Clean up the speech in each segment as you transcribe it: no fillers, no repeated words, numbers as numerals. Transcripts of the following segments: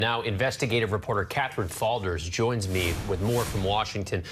Now, investigative reporter Catherine Falders joins me with more from Washington.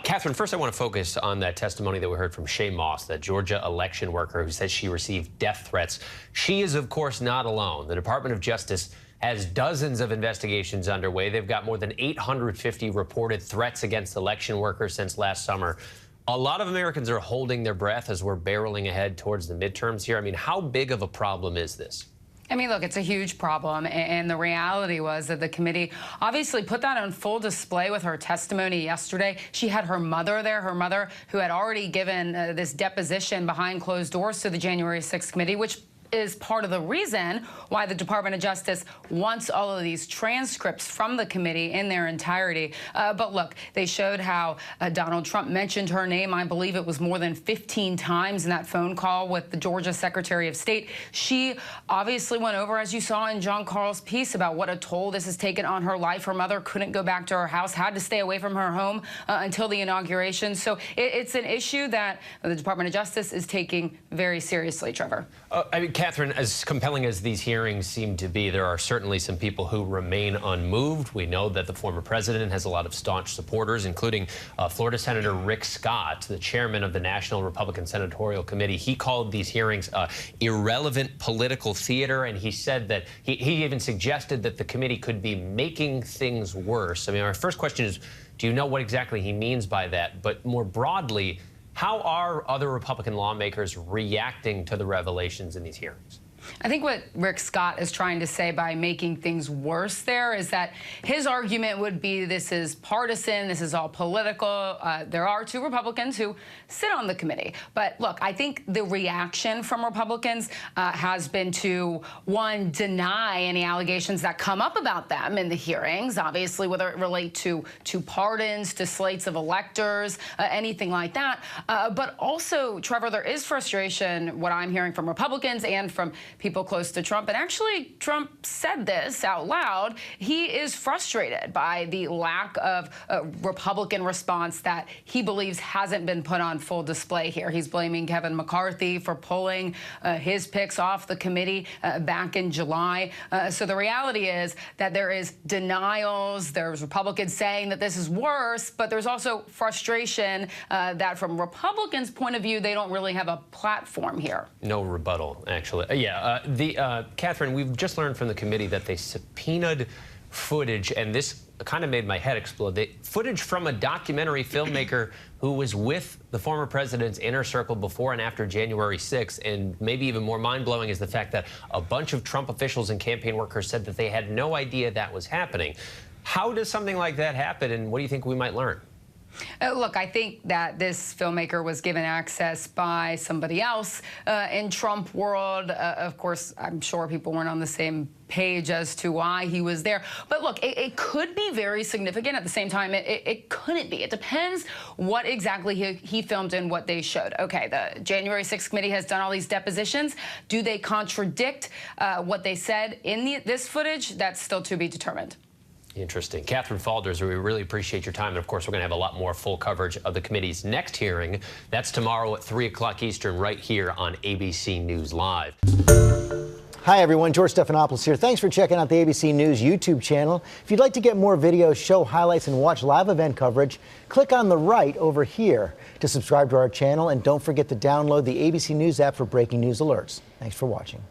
Catherine, first I want to focus on that testimony that we heard from Shay Moss, that Georgia election worker who says she received death threats. She is, of course, not alone. The Department of Justice has dozens of investigations underway. They've got more than 850 reported threats against election workers since last summer. A lot of Americans are holding their breath as we're barreling ahead towards the midterms here. I mean, how big of a problem is this? I mean, look, it's a huge problem, and the reality was that the committee obviously put that on full display with her testimony yesterday. She had her mother there, her mother who had already given this deposition behind closed doors to the January 6th committee, which is part of the reason why the Department of Justice wants all of these transcripts from the committee in their entirety. But look, they showed how Donald Trump mentioned her name. I believe it was more than 15 times in that phone call with the Georgia Secretary of State. She obviously went over, as you saw in John Carl's piece, about what a toll this has taken on her life. Her mother couldn't go back to her house, had to stay away from her home until the inauguration. So it's an issue that the Department of Justice is taking very seriously, Trevor. I mean, Catherine, as compelling as these hearings seem to be, there are certainly some people who remain unmoved. We know that the former president has a lot of staunch supporters, including Florida Senator Rick Scott, the chairman of the National Republican Senatorial Committee. He called these hearings irrelevant political theater, and he said that he even suggested that the committee could be making things worse. I mean, our first question is, do you know what exactly he means by that? But more broadly, how are other Republican lawmakers reacting to the revelations in these hearings? I think what Rick Scott is trying to say by making things worse there is that his argument would be this is partisan, this is all political. There are two Republicans who sit on the committee. But look, I think the reaction from Republicans has been to, one, deny any allegations that come up about them in the hearings, obviously, whether it relate to pardons, to slates of electors, anything like that. But also, Trevor, there is frustration, what I'm hearing from Republicans and from people close to Trump. And actually, Trump said this out loud. He is frustrated by the lack of Republican response that he believes hasn't been put on full display here. He's blaming Kevin McCarthy for pulling his picks off the committee back in July. So the reality is that there is denials. There's Republicans saying that this is worse, but there's also frustration that from Republicans' point of view, they don't really have a platform here. No rebuttal, actually. Catherine, we've just learned from the committee that they subpoenaed footage, and this kind of made my head explode. Footage from a documentary filmmaker who was with the former president's inner circle before and after January 6th, and maybe even more mind-blowing is the fact that a bunch of Trump officials and campaign workers said that they had no idea that was happening. How does something like that happen, and what do you think we might learn? Look, I think that this filmmaker was given access by somebody else in Trump world. Of course, I'm sure people weren't on the same page as to why he was there. But look, it could be very significant. At the same time, it couldn't be. It depends what exactly he filmed and what they showed. Okay, the January 6th committee has done all these depositions. Do they contradict what they said in this footage? That's still to be determined. Interesting. Catherine Falders, we really appreciate your time. And of course, we're going to have a lot more full coverage of the committee's next hearing. That's tomorrow at 3 o'clock Eastern, right here on ABC News Live. Hi, everyone. George Stephanopoulos here. Thanks for checking out the ABC News YouTube channel. If you'd like to get more videos, show highlights, and watch live event coverage, click on the right over here to subscribe to our channel. And don't forget to download the ABC News app for breaking news alerts. Thanks for watching.